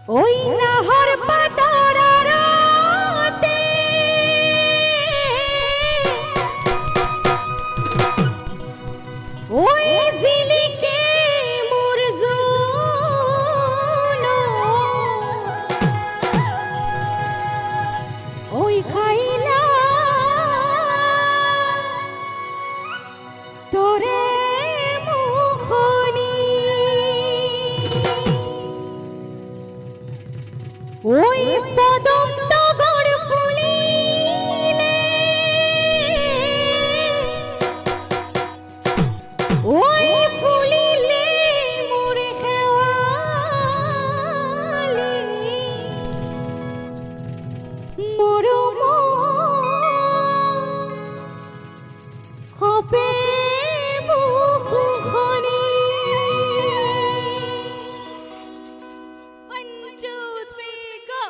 ওই নাহর পাতারাতে ওই জিলিকে মোর জুনো ওই খাইলা তোরে মুখনি ওই পদম টগর ফুলিলে ওই ফুলিলে মোরে খেওয়ালে মরম হবে মুখনি। 1 2 3 go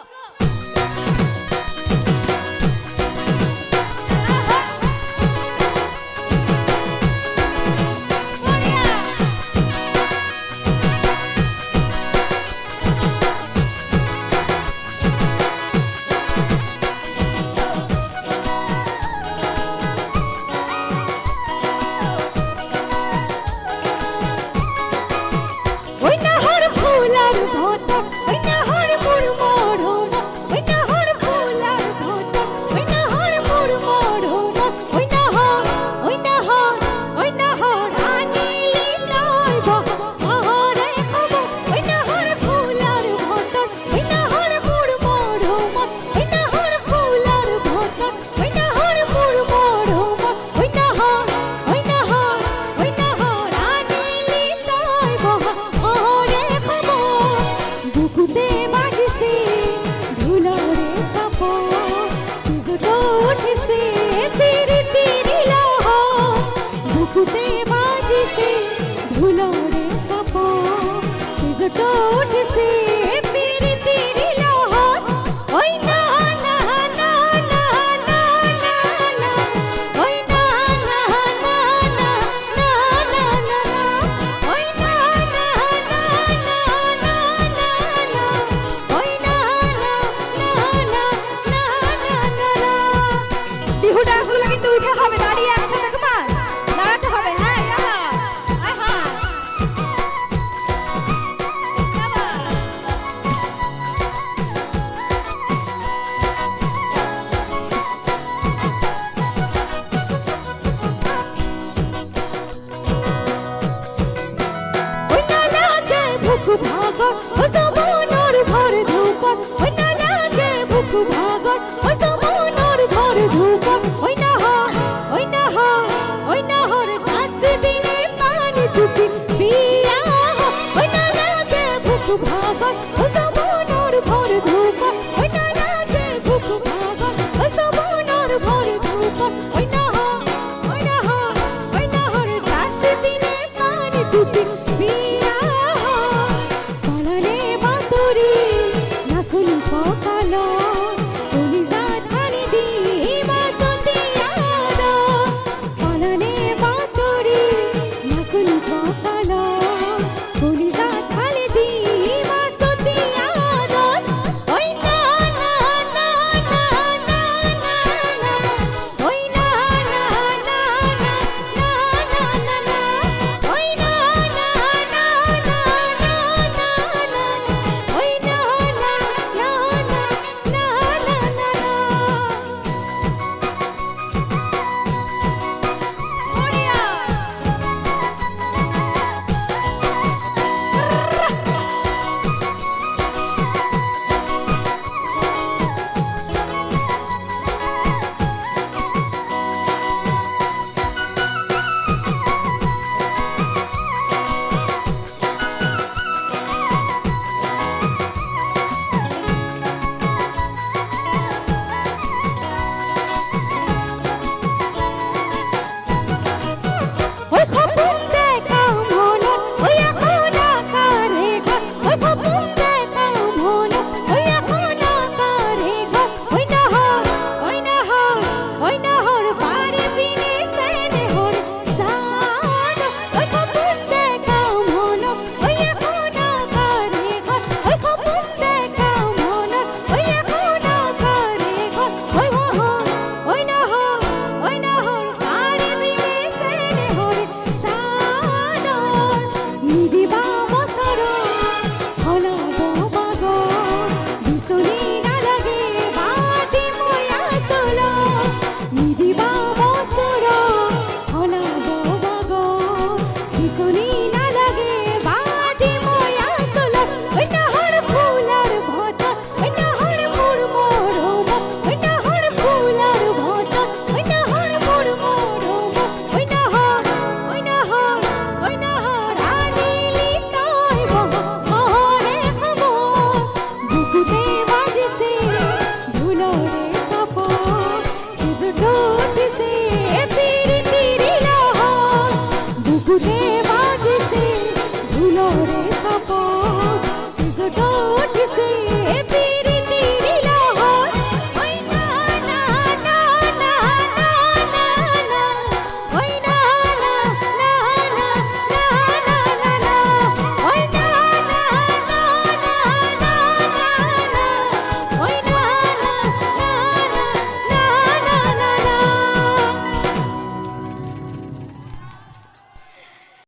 ওই নাহর ফুলার ভোতা ওই নাহর মোর মরমা ওই নাহর ফুলার ভোতা ওই নাহর মোর মরমা ওই নাহর আনিলি নয় বহরে খাবো ওই নাহর ফুলার ভোতা ওই নাহর মোর মরমা ওই নাহর ফুলার ভোতা ওই নাহর মোর মরমা ওই নাহর আনিলি নয় বহরে খাবো বুকুতে বাজিছে ধুলারে সাপো দুটো উঠেছে তিরি তিরি লহ বুকুতে বাজিছে ধুলারে সাপো দুটো উঠেছে তিরি তিরি লহ ওই না না না না না না ওই না না না না না না না ওই না না না না না না ওই না না না না না না। বিহু ডান্সগুলো কিন্তু উঠে হবে, দাঁড়িয়ে একসাথে কুমার দাঁড়াতে হবে। হ্যাঁ ওই না লাগে ভুক ভাগর ও জমানোর ঘর ধুকর ওই না লাগে ভুক ভাগর ও জমানোর ঘর ধুকর ওই নাহর জাসবিনে পানি টুকি পিয়া ওই না লাগে ভুক ভাগর ও জমানোর ঘর ধুকর ওই না